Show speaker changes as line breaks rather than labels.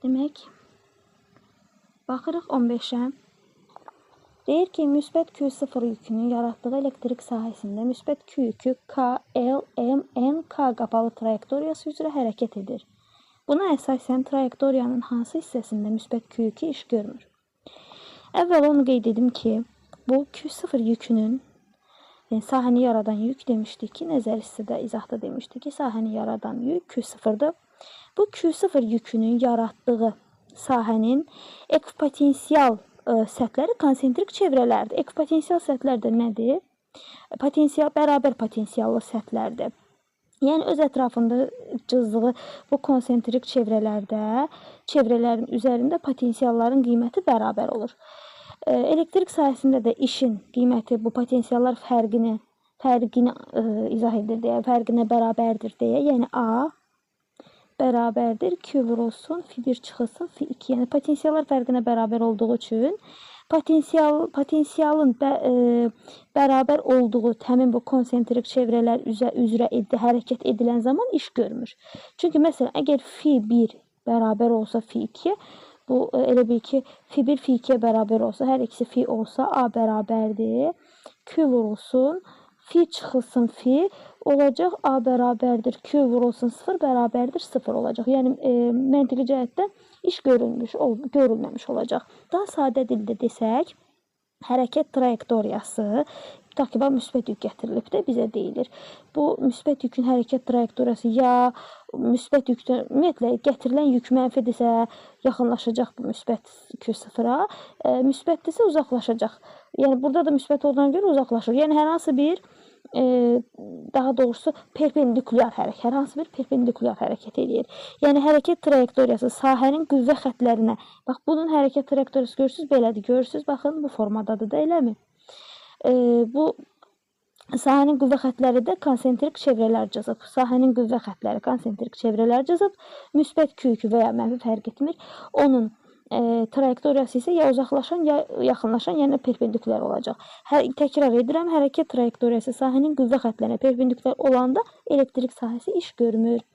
Demək, baxırıq 15-ə. Deyir ki, müsbət Q0 yükünün yaratdığı elektrik sahəsində müsbət Q yükü K, L, M, N, K qapalı trayektoriyası üzrə hərəkət edir. Buna əsasən trayektoriyanın hansı hissəsində müsbət Q yükü iş görmür? Əvvəl onu qeyd edim ki, bu Q0 yükünün sahəni yaradan yük demişdik ki, nəzər hissədə izahda demişdik ki, sahəni yaradan yük Q0'dır. Bu Q0 yükünün yaratdığı sahənin ekvipotensial səthləri konsentrik çevrələrdir. Ekvipotensial səthlər də nədir? Bərabər potensiallı səthlərdir. Yəni, öz ətrafında cızdığı bu konsentrik çevrələrin üzərində potensialların qiyməti bərabər olur. Elektrik sahəsində də işin qiyməti bu potensiallar fərqini izah edir deyə, fərqinə bərabərdir deyə. Yəni, A bərabərdir Q vurulsun, F1 çıxılsın, F2. Yəni, potensiallar fərqinə bərabər olduğu üçün potensialın bərabər olduğu həmin bu konsentrik çevrələr üzrə hərəkət edilən zaman iş görmür. Çünki, məsələn, əgər F1 bərabər olsa F2, bu elə bil ki, F1 F2-yə bərabər olsa, hər ikisi F olsa, A bərabərdir, Q vurulsun, F çıxılsın, F olacaq, A bərabərdir, Q vurulsun, 0 bərabərdir, 0 olacaq. Yəni, məntiqi cəhətdə iş görülməmiş olacaq. Daha sadə dildə desək, hərəkət trayektoriyası, tutaq ki, müsbət yük gətirilib də bizə deyilir. Bu müsbət yükün hərəkət trayektoriyası ya müsbət yükdən, ümumiyyətlə, gətirilən yük mənfidirsə, yaxınlaşacaq bu müsbət Q0-a, müsbətdirsə uzaqlaşacaq. Yəni, burada da müsbət olduğuna görə uzaqlaşır. Yəni, hər hansı bir daha doğrusu perpendikulyar hərəkət edir. Yəni, hərəkət trayektoriyası sahənin qüvvə xətlərinə, bax, bunun hərəkət trayektoriyası görürsünüz, belədir, görürsünüz, baxın, bu formadadır da, eləmi? Bu sahənin qüvvə xətləri də konsentrik çevrələr cızıb. Sahənin qüvvə xətləri konsentrik çevrələr cızıb, müsbət Q yükü və ya mənfi fərq etmir. Onun trayektoriyası isə ya uzaqlaşan, ya yaxınlaşan, yəni perpendikulyar olacaq. Təkrar edirəm, hərəkət trayektoriyası sahənin qüvvə xətlərinə perpendikulyar olanda elektrik sahəsi iş görmür.